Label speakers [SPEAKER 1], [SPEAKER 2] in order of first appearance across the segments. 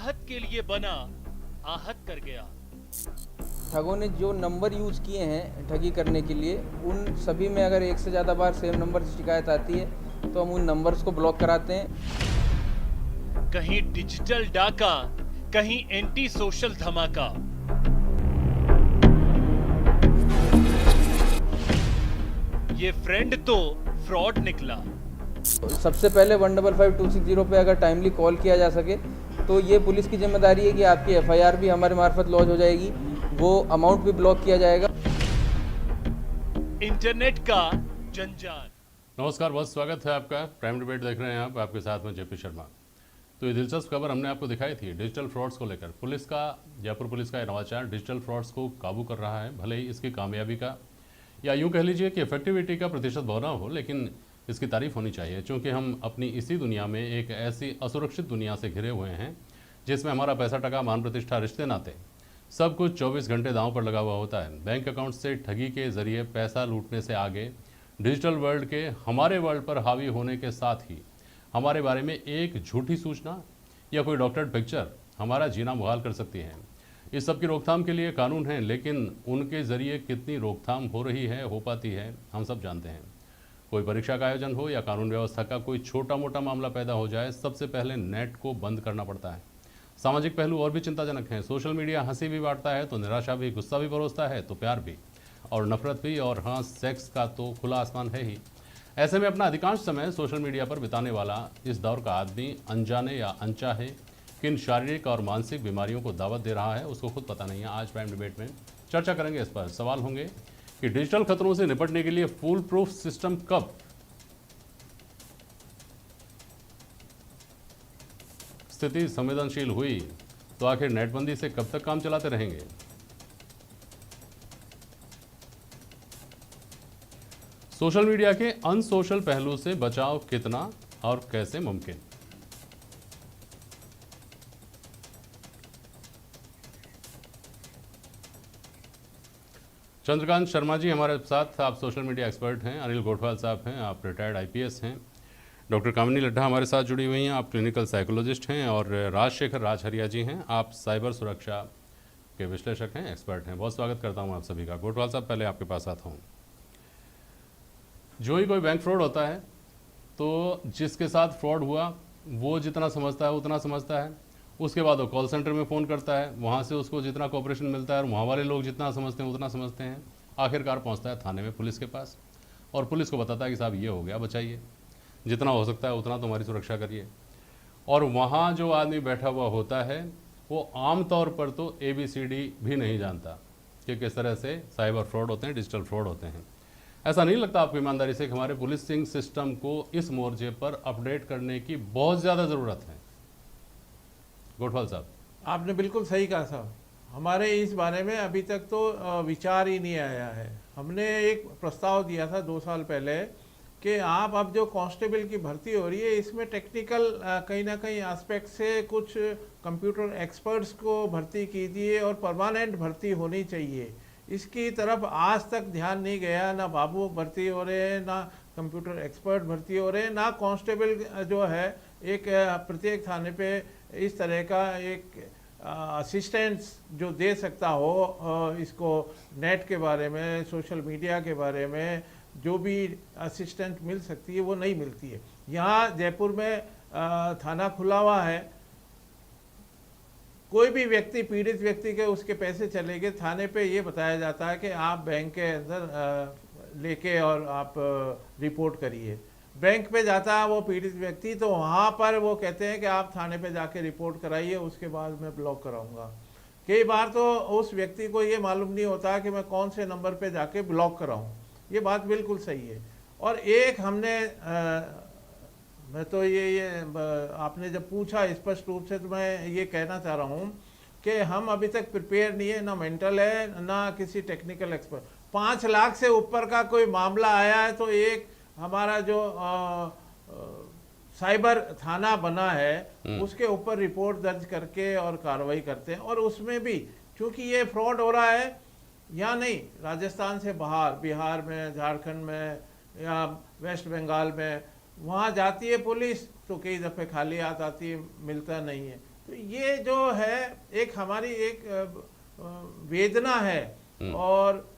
[SPEAKER 1] राहत के लिए बना, आहत कर गया।
[SPEAKER 2] ठगों ने जो नंबर यूज़ किए हैं ठगी करने के लिए, उन सभी में अगर एक से ज़्यादा बार सेम नंबर से शिकायत आती है तो हम उन नंबर्स को ब्लॉक कराते हैं।
[SPEAKER 1] कहीं डिजिटल डाका, कहीं एंटी सोशल धमाका। ये फ्रेंड तो फ्रॉड निकला।
[SPEAKER 2] सबसे पहले 155260 पे अगर टाइमली कॉल किया जा सके तो ये पुलिस की जिम्मेदारी है कि आपकी एफआईआर भी हमारे मार्फत लॉन्च हो जाएगी, वो अमाउंट भी ब्लॉक किया जाएगा।
[SPEAKER 1] इंटरनेट का जंजाल।
[SPEAKER 3] नमस्कार, बहुत स्वागत है आपका। प्राइम डिबेट देख रहे हैं आप, आपके साथ में जेपी शर्मा। तो ये दिलचस्प खबर हमने आपको दिखाई थी डिजिटल फ्रॉड्स को लेकर। जयपुर पुलिस का ये नवाचार डिजिटल फ्रॉड्स को काबू कर रहा है। भले ही इसकी कामयाबी का या यूं कह लीजिए कि इफेक्टिविटी का प्रतिशत बहुना हो, लेकिन इसकी तारीफ होनी चाहिए, क्योंकि हम अपनी इसी दुनिया में एक ऐसी असुरक्षित दुनिया से घिरे हुए हैं जिसमें हमारा पैसा टका, मान प्रतिष्ठा, रिश्ते नाते सब कुछ 24 घंटे दांव पर लगा हुआ होता है। बैंक अकाउंट से ठगी के जरिए पैसा लूटने से आगे डिजिटल वर्ल्ड के हमारे वर्ल्ड पर हावी होने के साथ ही हमारे बारे में एक झूठी सूचना या कोई डॉक्टर्ड पिक्चर हमारा जीना मुहाल कर सकती है। इस सब की रोकथाम के लिए कानून हैं, लेकिन उनके ज़रिए कितनी रोकथाम हो रही है, हो पाती है, हम सब जानते हैं। कोई परीक्षा का आयोजन हो या कानून व्यवस्था का कोई छोटा मोटा मामला पैदा हो जाए, सबसे पहले नेट को बंद करना पड़ता है। सामाजिक पहलू और भी चिंताजनक हैं। सोशल मीडिया हंसी भी बांटता है तो निराशा भी, गुस्सा भी परोसता है तो प्यार भी, और नफरत भी, और हाँ, सेक्स का तो खुला आसमान है ही। ऐसे में अपना अधिकांश समय सोशल मीडिया पर बिताने वाला इस दौर का आदमी अनजाने या अनचाहे किन शारीरिक और मानसिक बीमारियों को दावत दे रहा है, उसको खुद पता नहीं है। आज प्राइम डिबेट में चर्चा करेंगे इस पर। सवाल होंगे कि डिजिटल खतरों से निपटने के लिए फुल प्रूफ सिस्टम कब, स्थिति संवेदनशील हुई तो आखिर नेटबंदी से कब तक काम चलाते रहेंगे। सोशल मीडिया के अनसोशल पहलू से बचाव कितना और कैसे मुमकिन। चंद्रकांत शर्मा जी हमारे साथ, आप सोशल मीडिया एक्सपर्ट हैं। अनिल गोठवाल साहब हैं, आप रिटायर्ड आईपीएस हैं। डॉक्टर कामिनी लड्ढा हमारे साथ जुड़ी हुई हैं, आप क्लिनिकल साइकोलॉजिस्ट हैं। और राजशेखर राजहरिया जी हैं, आप साइबर सुरक्षा के विश्लेषक हैं, एक्सपर्ट हैं। बहुत स्वागत करता हूं आप सभी का। गोठवाल साहब, पहले आपके पास आता हूं। जो ही कोई बैंक फ्रॉड होता है तो जिसके साथ फ्रॉड हुआ वो जितना समझता है उतना समझता है, उसके बाद वो कॉल सेंटर में फ़ोन करता है, वहाँ से उसको जितना कोऑपरेशन मिलता है और वहाँ वाले लोग जितना समझते हैं उतना समझते हैं, आखिरकार पहुँचता है थाने में, पुलिस के पास, और पुलिस को बताता है कि साहब ये हो गया, बचाइए, जितना हो सकता है उतना तुम्हारी सुरक्षा करिए। और वहाँ जो आदमी बैठा हुआ होता है वो आम तौर पर तो ABCD भी नहीं जानता कि किस तरह से साइबर फ्रॉड होते हैं, डिजिटल फ्रॉड होते हैं। ऐसा नहीं लगता आपको ईमानदारी से कि हमारे पुलिसिंग सिस्टम को इस मोर्चे पर अपडेट करने की बहुत ज़्यादा ज़रूरत है? गोठवाल साहब,
[SPEAKER 4] आपने बिल्कुल सही कहा साहब। हमारे इस बारे में अभी तक तो विचार ही नहीं आया है। हमने एक प्रस्ताव दिया था 2 साल पहले कि आप अब जो कांस्टेबल की भर्ती हो रही है इसमें टेक्निकल कहीं ना कहीं एस्पेक्ट से कुछ कंप्यूटर एक्सपर्ट्स को भर्ती कीजिए और परमानेंट भर्ती होनी चाहिए। इसकी तरफ आज तक ध्यान नहीं गया। ना बाबू भर्ती हो रहे हैं, ना कंप्यूटर एक्सपर्ट भर्ती हो रहे हैं, ना कांस्टेबल जो है एक प्रत्येक थाने पे इस तरह का एक असिस्टेंस जो दे सकता हो इसको नेट के बारे में, सोशल मीडिया के बारे में जो भी असिस्टेंट मिल सकती है वो नहीं मिलती है। यहाँ जयपुर में थाना खुला हुआ है। कोई भी व्यक्ति, पीड़ित व्यक्ति के उसके पैसे चले गए, थाने पे ये बताया जाता है कि आप बैंक के अंदर लेके और आप रिपोर्ट करिए। बैंक पे जाता है वो पीड़ित व्यक्ति, तो वहाँ पर वो कहते हैं कि आप थाने पे जाके रिपोर्ट कराइए, उसके बाद मैं ब्लॉक कराऊंगा। कई बार तो उस व्यक्ति को ये मालूम नहीं होता कि मैं कौन से नंबर पे जाके ब्लॉक कराऊं। ये बात बिल्कुल सही है। और एक हमने मैं तो ये आपने जब पूछा स्पष्ट रूप से, तो मैं ये कहना चाह रहा हूँ कि हम अभी तक प्रिपेयर नहीं है, ना मेंटल है ना किसी टेक्निकल एक्सपर्ट। 5 लाख से ऊपर का कोई मामला आया है तो एक हमारा जो साइबर थाना बना है उसके ऊपर रिपोर्ट दर्ज करके और कार्रवाई करते हैं। और उसमें भी चूंकि ये फ्रॉड हो रहा है या नहीं, राजस्थान से बाहर, बिहार में, झारखंड में या वेस्ट बंगाल में, वहाँ जाती है पुलिस तो कई दफ़े खाली हाथ आती है, मिलता नहीं है। तो ये जो है एक हमारी एक वेदना है। और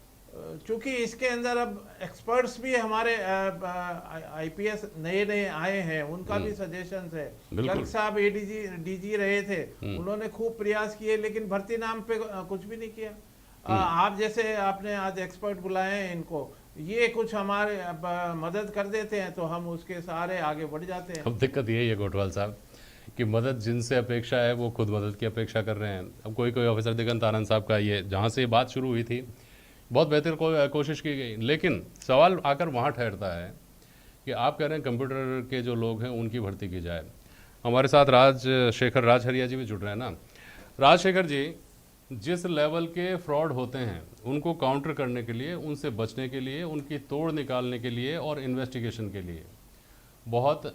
[SPEAKER 4] चूंकि इसके अंदर अब एक्सपर्ट्स भी हमारे आईपीएस नए नए आए हैं, उनका भी सजेशंस है।
[SPEAKER 3] बिल्कुल।
[SPEAKER 4] गर्ग साहब डीजी रहे थे, उन्होंने खूब प्रयास किए लेकिन भर्ती नाम पे कुछ भी नहीं किया। आप जैसे आपने आज एक्सपर्ट बुलाए हैं, इनको ये कुछ हमारे मदद कर देते हैं तो हम उसके सहारे आगे बढ़ जाते हैं।
[SPEAKER 3] अब दिक्कत यही है कोटवाल साहब कि मदद जिनसे अपेक्षा है वो खुद मदद की अपेक्षा कर रहे हैं। अब कोई कोई ऑफिसर दिगंत आनंद साहब का ये जहाँ से ये बात शुरू हुई थी बहुत बेहतर कोशिश की गई, लेकिन सवाल आकर वहाँ ठहरता है कि आप कह रहे हैं कंप्यूटर के जो लोग हैं उनकी भर्ती की जाए। हमारे साथ राज हरिया जी भी जुड़ रहे हैं ना। राजशेखर जी, जिस लेवल के फ्रॉड होते हैं उनको काउंटर करने के लिए, उनसे बचने के लिए, उनकी तोड़ निकालने के लिए और इन्वेस्टिगेशन के लिए बहुत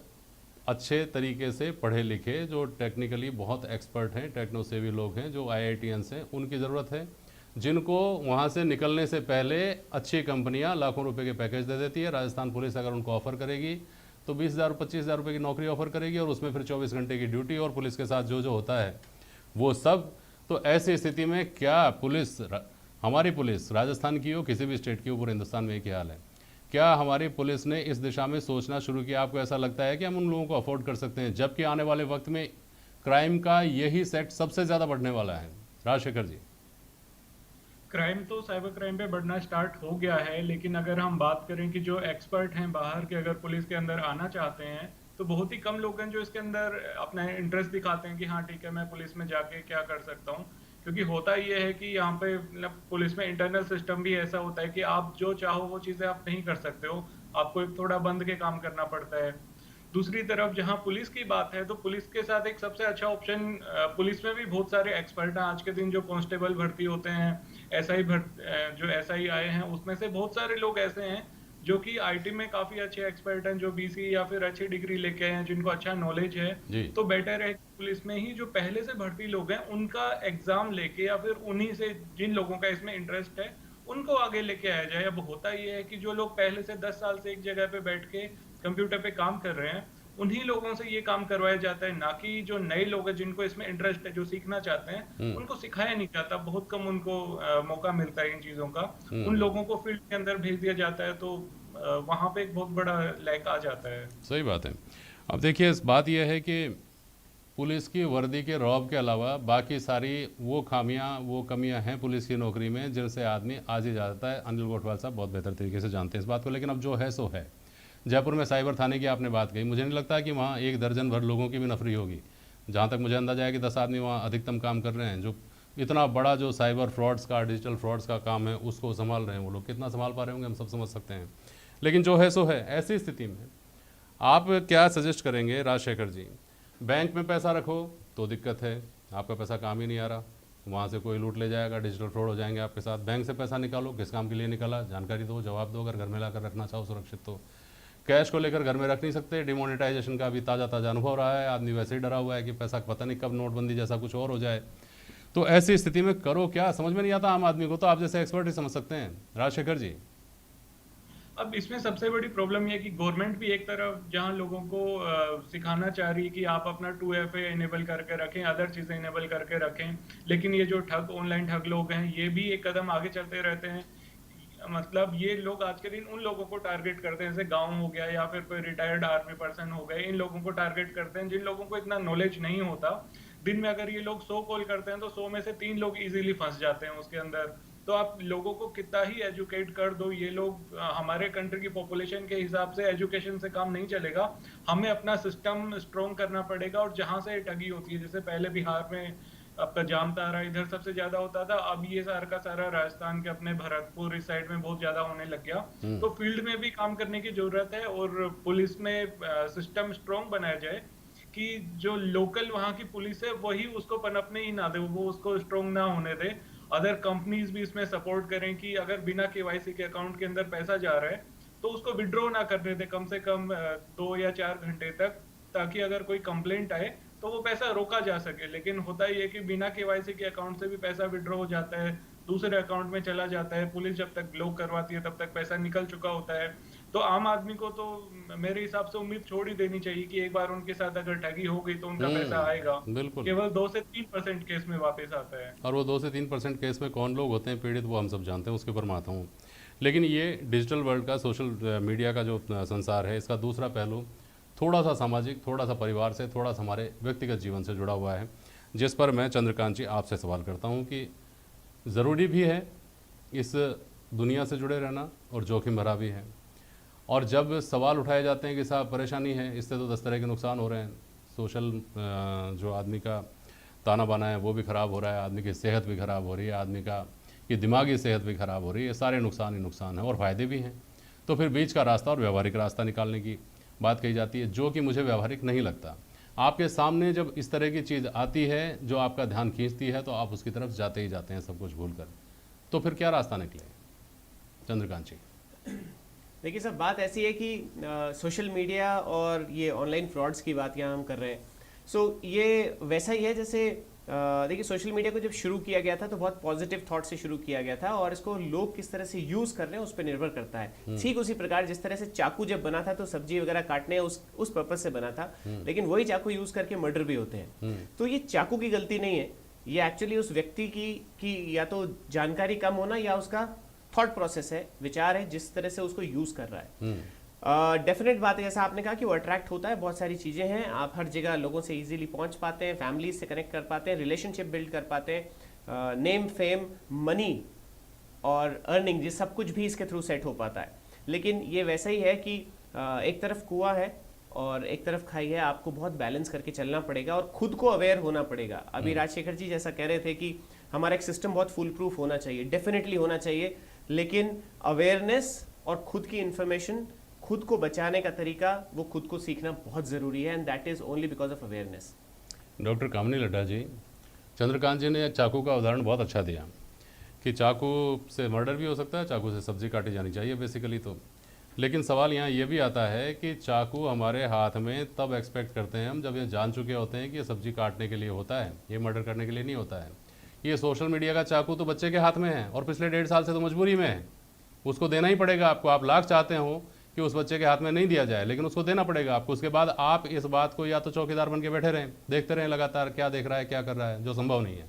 [SPEAKER 3] अच्छे तरीके से पढ़े लिखे, जो टेक्निकली बहुत एक्सपर्ट हैं, टेक्नो सेवी लोग हैं, जो IITians हैं, उनकी ज़रूरत है, जिनको वहाँ से निकलने से पहले अच्छी कंपनियाँ लाखों रुपए के पैकेज दे देती है। राजस्थान पुलिस अगर उनको ऑफ़र करेगी तो 20,000 25,000 रुपये की नौकरी ऑफ़र करेगी और उसमें फिर 24 घंटे की ड्यूटी और पुलिस के साथ जो जो होता है वो सब। तो ऐसी स्थिति में क्या पुलिस, हमारी पुलिस राजस्थान की हो किसी भी स्टेट की हो, पूरे हिंदुस्तान में एक ही हाल है, क्या हमारी पुलिस ने इस दिशा में सोचना शुरू किया? आपको ऐसा लगता है कि हम उन लोगों को अफोर्ड कर सकते हैं, जबकि आने वाले वक्त में क्राइम का यही सेक्ट सबसे ज़्यादा बढ़ने वाला है? राजशेखर जी,
[SPEAKER 5] क्राइम तो साइबर क्राइम पे बढ़ना स्टार्ट हो गया है, लेकिन अगर हम बात करें कि जो एक्सपर्ट हैं बाहर के, अगर पुलिस के अंदर आना चाहते हैं तो बहुत ही कम लोग हैं जो इसके अंदर अपना इंटरेस्ट दिखाते हैं कि हाँ ठीक है मैं पुलिस में जाके क्या कर सकता हूँ। क्योंकि होता ये है कि यहाँ पे मतलब पुलिस में इंटरनल सिस्टम भी ऐसा होता है कि आप जो चाहो वो चीज़ें आप नहीं कर सकते हो, आपको एक थोड़ा बंद के काम करना पड़ता है। दूसरी तरफ जहां पुलिस की बात है तो पुलिस के साथ एक सबसे अच्छा ऑप्शन, पुलिस में भी बहुत सारे एक्सपर्ट हैं आज के दिन, जो कांस्टेबल भर्ती होते हैं, जो एसआई आए हैं, उसमें से बहुत सारे लोग ऐसे हैं जो कि आईटी में काफी अच्छे एक्सपर्ट हैं, जो बीसी या फिर अच्छी डिग्री लेके आए हैं, जिनको अच्छा नॉलेज है। तो बेटर है पुलिस में ही जो पहले से भर्ती लोग हैं उनका एग्जाम लेके या फिर उन्हीं से जिन लोगों का इसमें इंटरेस्ट है उनको आगे लेके आया जाए। अब होता ये है कि जो लोग पहले से 10 साल से एक जगह पे बैठ के कंप्यूटर पे काम कर रहे हैं उन्हीं लोगों से ये काम करवाया जाता है, ना कि जो नए लोग हैं जिनको इसमें इंटरेस्ट है, जो सीखना चाहते हैं उनको सिखाया नहीं जाता। बहुत कम उनको मौका मिलता है इन चीजों का। उन लोगों को फील्ड के अंदर भेज दिया जाता है, तो वहां पे एक बहुत बड़ा लैक आ जाता है।
[SPEAKER 3] सही बात है। अब देखिए इस बात यह है कि पुलिस की वर्दी के रौब के अलावा बाकी सारी वो खामियां, वो कमियां हैं पुलिस की नौकरी में जिनसे आदमी आज ही जाता है। अनिल कोटवाल साहब बहुत बेहतर तरीके से जानते हैं इस बात को, लेकिन अब जो है सो है। जयपुर में साइबर थाने की आपने बात कही, मुझे नहीं लगता कि वहाँ 1 दर्जन भर लोगों की भी नफरी होगी। जहाँ तक मुझे अंदाजा है कि 10 आदमी वहाँ अधिकतम काम कर रहे हैं। जो इतना बड़ा जो साइबर फ्रॉड्स का, डिजिटल फ्रॉड्स का काम है उसको संभाल रहे हैं वो लोग, कितना संभाल पा रहे होंगे हम सब समझ सकते हैं। लेकिन जो है सो है। ऐसी स्थिति में आप क्या सजेस्ट करेंगे राजशेखर जी? बैंक में पैसा रखो तो दिक्कत है, आपका पैसा काम ही नहीं आ रहा, वहाँ से कोई लूट ले जाएगा, डिजिटल फ्रॉड हो जाएंगे आपके साथ। बैंक से पैसा निकालो, किस काम के लिए निकाला जानकारी दो, जवाब दो। अगर घर में लाकर रखना चाहो सुरक्षित तो कैश को लेकर घर में रख नहीं सकते। डिमोनेटाइजेशन का अभी ताज़ा अनुभव रहा है, आदमी वैसे ही डरा हुआ है कि पैसा पता नहीं कब नोटबंदी जैसा कुछ और हो जाए। तो ऐसी स्थिति में करो क्या, समझ में नहीं आता आम आदमी को। तो आप जैसे एक्सपर्ट ही समझ सकते हैं राजशेखर जी।
[SPEAKER 5] अब इसमें सबसे बड़ी प्रॉब्लम यह है कि गवर्नमेंट भी एक तरफ जहां लोगों को सिखाना चाह रही है कि आप अपना 2FA इनेबल करके रखें, अदर चीजें इनेबल करके रखें, लेकिन ये जो ऑनलाइन ठग लोग हैं ये भी एक कदम आगे चलते रहते हैं। मतलब ये लोग आज के दिन उन लोगों को टारगेट करते हैं, जैसे गांव हो गया या फिर कोई रिटायर्ड आर्मी पर्सन हो गए, इन लोगों को टारगेट करते हैं जिन लोगों को इतना नॉलेज नहीं होता। दिन में अगर ये लोग 100 कॉल करते हैं तो 100 में से 3 लोग इजीली फंस जाते हैं उसके अंदर। तो आप लोगों को कितना ही एजुकेट कर दो, ये लोग, हमारे कंट्री की पॉपुलेशन के हिसाब से एजुकेशन से काम नहीं चलेगा। हमें अपना सिस्टम स्ट्रॉन्ग करना पड़ेगा। और जहां से ठगी होती है, जैसे पहले बिहार में आपका जामतारा इधर सबसे ज्यादा होता था, अब ये सारा का सारा राजस्थान के अपने भरतपुर इस साइड में बहुत ज्यादा होने लग गया। तो फील्ड में भी काम करने की जरूरत है और पुलिस में सिस्टम स्ट्रॉन्ग बनाया जाए कि जो लोकल वहाँ की पुलिस है वही उसको पनपने ही ना दे, वो उसको स्ट्रॉन्ग ना होने दे। अदर कंपनीज भी इसमें सपोर्ट करें कि अगर बिना KYC के अकाउंट के अंदर पैसा जा रहा है तो उसको विड्रॉ ना करने दे कम से कम 2 या 4 घंटे तक, ताकि अगर कोई कंप्लेंट आए तो वो पैसा रोका जा सके। लेकिन होता ही है कि बिना KYC के अकाउंट से भी पैसा विड्रॉ हो जाता है, दूसरे अकाउंट में चला जाता है। पुलिस जब तक ब्लॉक करवाती है तब तक पैसा निकल चुका होता है। तो आम आदमी को तो मेरे हिसाब से उम्मीद छोड़ ही देनी चाहिए कि एक बार उनके साथ अगर ठगी हो गई तो उनका पैसा आएगा।
[SPEAKER 3] बिल्कुल।
[SPEAKER 5] केवल 2 से 3% केस में वापस आता है।
[SPEAKER 3] और वो 2 से 3% केस में कौन लोग होते हैं पीड़ित, वो हम सब जानते हैं, उसके ऊपर मैं आता हूँ। लेकिन ये डिजिटल वर्ल्ड का, सोशल मीडिया का जो संसार है, इसका दूसरा पहलू थोड़ा सा सामाजिक, थोड़ा सा परिवार से, थोड़ा सा हमारे व्यक्तिगत जीवन से जुड़ा हुआ है, जिस पर मैं चंद्रकांत जी आपसे सवाल करता हूँ कि ज़रूरी भी है इस दुनिया से जुड़े रहना और जोखिम भरा भी है। और जब सवाल उठाए जाते हैं कि साहब परेशानी है, इससे तो 10 तरह के नुकसान हो रहे हैं, सोशल जो आदमी का ताना बाना है वो भी ख़राब हो रहा है, आदमी की सेहत भी ख़राब हो रही है, आदमी का की दिमागी सेहत भी ख़राब हो रही है, सारे नुकसान ही नुकसान हैं और फ़ायदे भी हैं। तो फिर बीच का रास्ता और व्यवहारिक रास्ता निकालने की बात कही जाती है, जो कि मुझे व्यवहारिक नहीं लगता। आपके सामने जब इस तरह की चीज़ आती है जो आपका ध्यान खींचती है, तो आप उसकी तरफ जाते ही जाते हैं सब कुछ भूल कर। तो फिर क्या रास्ता निकले चंद्रकांत जी?
[SPEAKER 6] देखिए सब बात ऐसी है कि सोशल मीडिया और ये ऑनलाइन फ्रॉड्स की बात यहाँ हम कर रहे हैं। सो ये वैसा ही है जैसे देखिए सोशल मीडिया को जब शुरू किया गया था तो बहुत पॉजिटिव थॉट से शुरू किया गया था और इसको लोग किस तरह से यूज कर रहे हैं उस पर निर्भर करता है। ठीक उसी प्रकार जिस तरह से चाकू जब बना था तो सब्जी वगैरह काटने उस पर्पज से बना था, लेकिन वही चाकू यूज करके मर्डर भी होते हैं। तो ये चाकू की गलती नहीं है, ये एक्चुअली उस व्यक्ति की या तो जानकारी कम होना या उसका थॉट प्रोसेस है, विचार है, जिस तरह से उसको यूज कर रहा है। डेफिनेट बात है, जैसा आपने कहा कि वो अट्रैक्ट होता है, बहुत सारी चीजें हैं, आप हर जगह लोगों से इजीली पहुंच पाते हैं, फैमिली से कनेक्ट कर पाते हैं, रिलेशनशिप बिल्ड कर पाते हैं, नेम फेम मनी और अर्निंग ये सब कुछ भी इसके थ्रू सेट हो पाता है। लेकिन ये वैसा ही है कि एक तरफ कुआं है और एक तरफ खाई है, आपको बहुत बैलेंस करके चलना पड़ेगा और खुद को अवेयर होना पड़ेगा। अभी राजशेखर जी जैसा कह रहे थे कि हमारा एक सिस्टम बहुत फुल प्रूफ होना चाहिए, डेफिनेटली होना चाहिए, लेकिन अवेयरनेस और खुद की इंफॉर्मेशन, खुद को बचाने का तरीका, वो खुद को सीखना बहुत ज़रूरी है, and that is only because of awareness.
[SPEAKER 3] Doctor Kamini Laddha ji, Chandrakant ji ने चाकू का उदाहरण बहुत अच्छा दिया कि चाकू से मर्डर भी हो सकता है, चाकू से सब्जी काटी जानी चाहिए बेसिकली। तो लेकिन सवाल यहाँ ये भी आता है कि चाकू हमारे हाथ में तब एक्सपेक्ट करते हैं हम जब ये जान चुके होते हैं कि ये सब्जी काटने के लिए होता है, ये मर्डर करने के लिए नहीं होता है। ये सोशल मीडिया का चाकू तो बच्चे के हाथ में है और पिछले 1.5 साल से तो मजबूरी में है, उसको देना ही पड़ेगा आपको। आप लाख चाहते हो कि उस बच्चे के हाथ में नहीं दिया जाए, लेकिन उसको देना पड़ेगा आपको। उसके बाद आप इस बात को या तो चौकीदार बन के बैठे रहें, देखते रहें लगातार क्या देख रहा है, क्या कर रहा है, जो संभव नहीं है,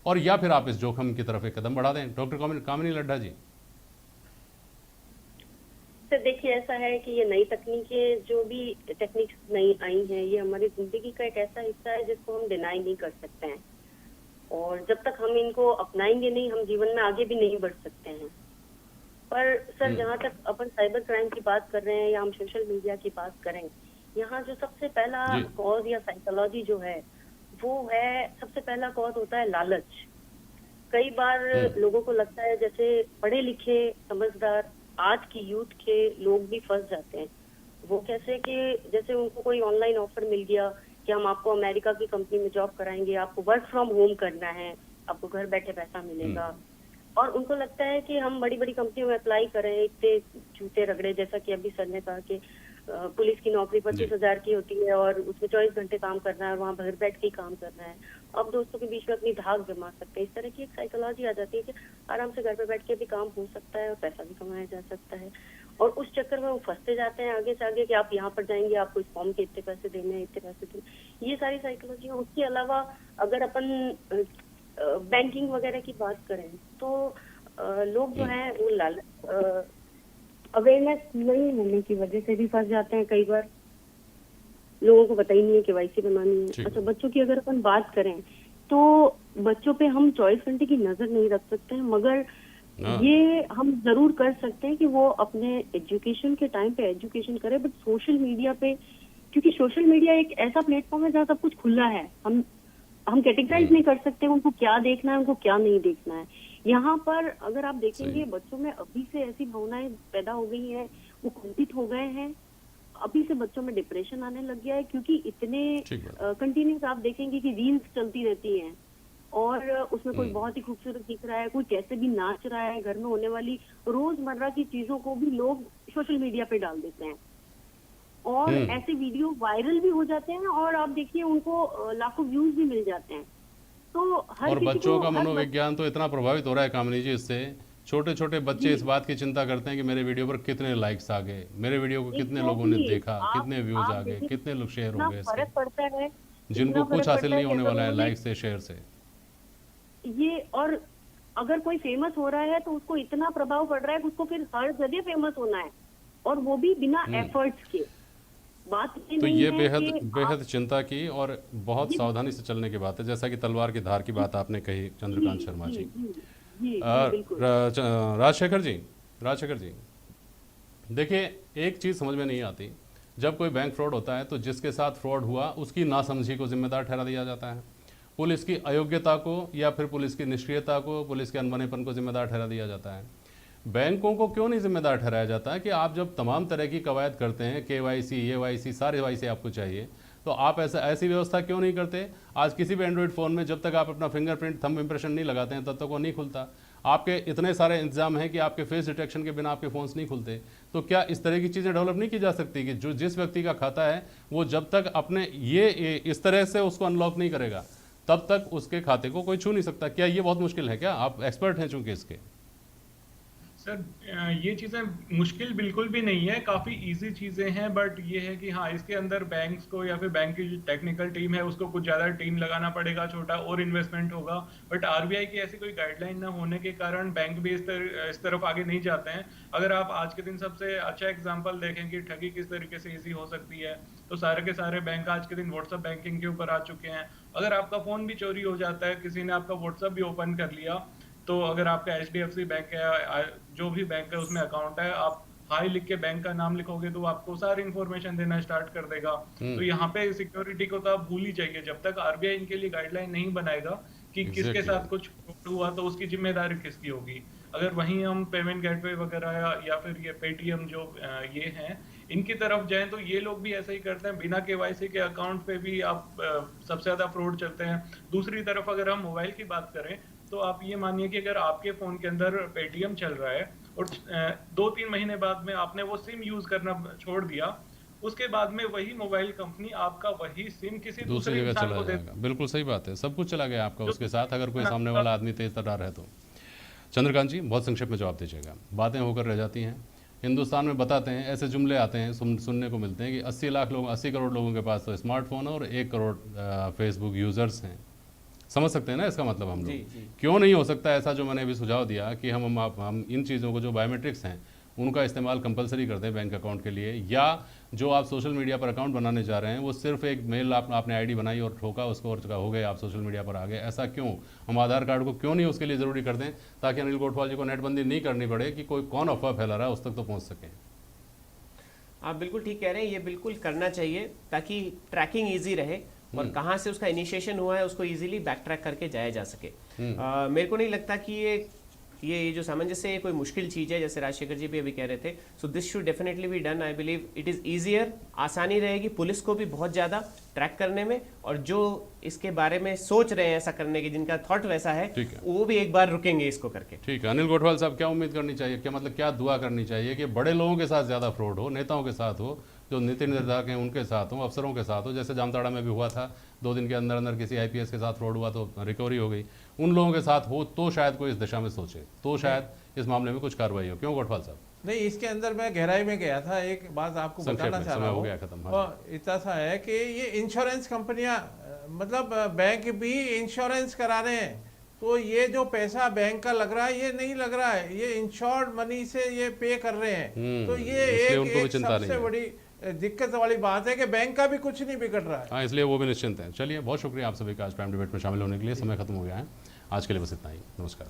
[SPEAKER 3] और या फिर आप इस जोखिम की तरफ एक कदम बढ़ा दें। डॉक्टर कामिनी लड्ढा जी।
[SPEAKER 7] सर देखिए, ऐसा है कि ये नई तकनीकें, जो भी टेक्निक्स नई आई हैं, ये हमारी जिंदगी का एक ऐसा हिस्सा है जिसको हम डिनाई नहीं कर सकते हैं, और जब तक हम इनको अपनाएंगे नहीं, हम जीवन में आगे भी नहीं बढ़ सकते हैं। पर सर, जहाँ तक अपन साइबर क्राइम की बात कर रहे हैं या हम सोशल मीडिया की बात करें, यहाँ जो सबसे पहला कॉज या साइकोलॉजी जो है वो है, सबसे पहला कॉज होता है लालच। कई बार लोगों को लगता है जैसे पढ़े लिखे समझदार आज की यूथ के लोग भी फंस जाते हैं। वो कैसे कि जैसे उनको कोई ऑनलाइन ऑफर मिल गया कि हम आपको अमेरिका की कंपनी में जॉब कराएंगे, आपको वर्क फ्रॉम होम करना है, आपको घर बैठे पैसा मिलेगा, और उनको लगता है कि हम बड़ी बड़ी कंपनियों में अप्लाई करें, इतने जूते रगड़े, जैसा कि अभी सर ने कहा कि पुलिस की नौकरी 25,000 की होती है और उसमें 24 घंटे काम करना है, वहाँ घर बैठ के ही काम करना है, अब दोस्तों के बीच में अपनी धाक जमा सकते हैं। इस तरह की एक साइकोलॉजी आ जाती है कि आराम से घर पे बैठ के भी काम हो सकता है और पैसा भी कमाया जा सकता है, और उस चक्कर में वो फंसते जाते हैं आगे से आगे कि आप यहाँ पर जाएंगे, आपको इस फॉर्म के इतने पैसे देने हैं, इतने पैसे देने, ये सारी साइकोलॉजी है। उसके अलावा अगर अपन बैंकिंग वगैरह की बात करें तो लोग जो है वो अवेयरनेस नहीं होने की वजह से भी फंस जाते हैं। कई बार लोगों को पता ही नहीं है KYC बनानी है। अच्छा, बच्चों की अगर अपन बात करें तो बच्चों पे हम 24 घंटे की नजर नहीं रख सकते हैं, मगर ये हम जरूर कर सकते हैं कि वो अपने एजुकेशन के टाइम पे एजुकेशन करे। बट सोशल मीडिया पे, क्योंकि सोशल मीडिया एक ऐसा प्लेटफॉर्म है जहाँ सब कुछ खुला है, हम कैटेगराइज नहीं कर सकते उनको क्या देखना है, उनको क्या नहीं देखना है। यहाँ पर अगर आप देखेंगे बच्चों में अभी से ऐसी भावनाएं पैदा हो गई हैं, वो कुंठित हो गए हैं, अभी से बच्चों में डिप्रेशन आने लग गया है, क्योंकि इतने कंटिन्यूस आप देखेंगे कि रील्स चलती रहती हैं और उसमें कोई बहुत ही खूबसूरत दिख रहा है, कोई कैसे भी नाच रहा है, घर में होने वाली रोजमर्रा की चीजों को भी लोग सोशल मीडिया पे डाल देते हैं और ऐसे वीडियो वायरल भी हो जाते हैं और आप देखिए उनको लाखों व्यूज भी मिल जाते हैं। तो हर
[SPEAKER 3] और बच्चों का मनोविज्ञान तो इतना प्रभावित हो रहा है कामिनी जी इससे छोटे छोटे बच्चे इस बात की चिंता करते हैं कि मेरे वीडियो पर कितने लाइक्स आ गए, मेरे वीडियो को कितने लोगों ने देखा, कितने व्यूज आ गए, कितने लोग शेयर हो गए
[SPEAKER 7] फर्क
[SPEAKER 3] इसके,
[SPEAKER 7] पड़ता है,
[SPEAKER 3] जिनको
[SPEAKER 7] इतना
[SPEAKER 3] कुछ
[SPEAKER 7] फर्क
[SPEAKER 3] हासिल
[SPEAKER 7] पड़ता है
[SPEAKER 3] नहीं
[SPEAKER 7] कि
[SPEAKER 3] होने
[SPEAKER 7] अगर
[SPEAKER 3] वाला है
[SPEAKER 7] उन्होंने
[SPEAKER 3] लाइक से, शेयर से।
[SPEAKER 7] ये, और अगर कोई फेमस हो रहा है तो उसको इतना प्रभाव पड़ रहा है कि उसको फिर हर जगह फेमस होना है, और वो भी बिना एफर्ट्स के। बात ये
[SPEAKER 3] तो
[SPEAKER 7] नहीं
[SPEAKER 3] ये
[SPEAKER 7] है
[SPEAKER 3] बेहद
[SPEAKER 7] कि
[SPEAKER 3] बेहद चिंता की और बहुत सावधानी से चलने की बात है, जैसा कि तलवार की धार की बात आपने कही चंद्रकांत शर्मा जी।
[SPEAKER 7] जी, बिल्कुल।
[SPEAKER 3] राजशेखर जी, देखिए एक चीज़ समझ में नहीं आती, जब कोई बैंक फ्रॉड होता है तो जिसके साथ फ्रॉड हुआ उसकी नासमझी को जिम्मेदार ठहरा दिया जाता है, पुलिस की अयोग्यता को या फिर पुलिस की निष्क्रियता को, पुलिस के अनबनेपन को जिम्मेदार ठहरा दिया जाता है। बैंकों को क्यों नहीं जिम्मेदार ठहराया जाता है कि आप जब तमाम तरह की कवायद करते हैं, KYC, AYC, सारे वाईसी आपको चाहिए, तो आप ऐसी व्यवस्था क्यों नहीं करते? आज किसी भी एंड्रॉइड फ़ोन में जब तक आप अपना फिंगरप्रिंट, थंब इंप्रेशन नहीं लगाते हैं तब तक वो नहीं खुलता। आपके इतने सारे इंतजाम हैं कि आपके फेस डिटेक्शन के बिना आपके फ़ोन्स नहीं खुलते। तो क्या इस तरह की चीज़ें डेवलप नहीं की जा सकती कि जो जिस व्यक्ति का खाता है वो जब तक अपने ये इस तरह से उसको अनलॉक नहीं करेगा तब तक उसके खाते को कोई छू नहीं सकता? क्या ये बहुत मुश्किल है? क्या आप एक्सपर्ट हैं चूंकि इसके?
[SPEAKER 5] सर, ये चीज़ें मुश्किल बिल्कुल भी नहीं है, काफ़ी इजी चीज़ें हैं, बट ये है कि हाँ, इसके अंदर बैंक्स को या फिर बैंक की जो टेक्निकल टीम है उसको कुछ ज़्यादा टीम लगाना पड़ेगा, छोटा और इन्वेस्टमेंट होगा। बट आरबीआई की ऐसी कोई गाइडलाइन ना होने के कारण बैंक भी इस तरफ आगे नहीं जाते हैं। अगर आप आज के दिन सबसे अच्छा एग्जाम्पल देखें कि ठगी किस तरीके से ईजी हो सकती है, तो सारे के सारे बैंक आज के दिन व्हाट्सएप बैंकिंग के ऊपर आ चुके हैं। अगर आपका फ़ोन भी चोरी हो जाता है, किसी ने आपका व्हाट्सएप भी ओपन कर लिया, तो अगर आपका HDFC बैंक है, जो भी बैंक है उसमें अकाउंट है, आप हाई लिख के बैंक का नाम लिखोगे तो आपको सारी इन्फॉर्मेशन देना स्टार्ट कर देगा। तो यहाँ पे सिक्योरिटी को तो आप भूल ही जाइए, जब तक आरबीआई इनके लिए गाइडलाइन नहीं बनाएगा कि किसके साथ कुछ हुआ तो उसकी जिम्मेदारी किसकी होगी। अगर वहीं हम पेमेंट गेटवे वगैरह या फिर ये पेटीएम जो ये हैं, इनकी तरफ जाएं तो ये लोग भी ऐसा ही करते हैं, बिना KYC के अकाउंट पे भी आप सबसे ज्यादा फ्रॉड चलते हैं। दूसरी तरफ अगर हम मोबाइल की बात करें तो आप ये मानिए कि अगर आपके फोन के अंदर पेटीएम चल रहा है और 2-3 महीने बाद में आपने वो सिम यूज करना छोड़ दिया, उसके बाद में वही मोबाइल कंपनी आपका वही सिम किसी दूसरे
[SPEAKER 3] जगह
[SPEAKER 5] इंसान
[SPEAKER 3] चला
[SPEAKER 5] को दे।
[SPEAKER 3] जाएगा। बिल्कुल सही बात है, सब कुछ चला गया आपका उसके साथ, अगर कोई सामने वाला आदमी तेज तर्रार है तो। चंद्रकांत जी, बहुत संक्षेप में जवाब दीजिएगा, बातें होकर रह जाती हैं। हिंदुस्तान में बताते हैं, ऐसे जुमले आते हैं, सुनने को मिलते हैं कि 80 करोड़ लोगों के पास तो स्मार्टफोन है और 1 करोड़ फेसबुक यूजर्स हैं। समझ सकते हैं ना इसका मतलब हम लोग? क्यों नहीं हो सकता ऐसा जो मैंने अभी सुझाव दिया कि हम इन चीज़ों को, जो बायोमेट्रिक्स हैं उनका इस्तेमाल कंपलसरी कर दें बैंक अकाउंट के लिए, या जो आप सोशल मीडिया पर अकाउंट बनाने जा रहे हैं वो सिर्फ एक मेल आपने आईडी बनाई और ठोका उसको और हो गए आप सोशल मीडिया पर आ गए। ऐसा क्यों? हम आधार कार्ड को क्यों नहीं उसके लिए ज़रूरी कर दें, ताकि अनिल कोटवाल जी को नेटबंदी नहीं करनी पड़े कि कोई कौन अफवाह फैला रहा है उस तक तो पहुँच सकें। आप
[SPEAKER 6] बिल्कुल ठीक कह रहे हैं, ये बिल्कुल करना चाहिए ताकि ट्रैकिंग ईजी रहे और कहाँ से उसका इनिशिएशन हुआ है उसको इजीली बैक ट्रैक करके जाया जा सके। मेरे को नहीं लगता कि ये जो सामंजस्य है कोई मुश्किल चीज़ है, जैसे राजशेखर जी भी अभी कह रहे थे। So this should definitely be done. I believe it is easier, आसानी रहेगी पुलिस को भी बहुत ज़्यादा ट्रैक करने में, और जो इसके बारे में सोच रहे हैं ऐसा करने की, जिनका थॉट वैसा है, वो भी एक बार रुकेंगे इसको करके।
[SPEAKER 3] ठीक है, अनिल कोटवाल साहब, क्या उम्मीद करनी चाहिए, क्या मतलब क्या दुआ करनी चाहिए कि बड़े लोगों के साथ ज़्यादा फ्रॉड हो, नेताओं के साथ हो, जो नीति निर्धारक हैं उनके साथ हो, अफसरों के साथ हो, जैसे जामताड़ा में भी हुआ था, 2 दिन के अंदर अंदर किसी IPS के साथ फ्रॉड हुआ तो रिकवरी हो गई, उन लोगों के साथ हो तो शायद कोई इस दिशा में सोचे, तो शायद इस मामले में कुछ कार्रवाई हो। क्यों कोटवाल साहब?
[SPEAKER 4] नहीं, इसके अंदर मैं गहराई में गया था, एक बात आपको बताना चाह रहा हूँ, और इतना सा है कि ये इंश्योरेंस कंपनियां, मतलब बैंक भी इंश्योरेंस करा रहे हैं, तो ये जो पैसा बैंक का लग रहा है ये नहीं लग रहा है, ये इंश्योर्ड मनी से ये पे कर रहे हैं। तो ये एक सबसे बड़ी दिक्कत वाली बात है कि बैंक का भी कुछ नहीं बिगड़ रहा है।
[SPEAKER 3] हाँ, इसलिए वो भी निश्चिंत है। चलिए, बहुत शुक्रिया आप सभी का आज प्राइम डिबेट में शामिल होने के लिए। समय खत्म हो गया है, आज के लिए बस इतना ही। नमस्कार।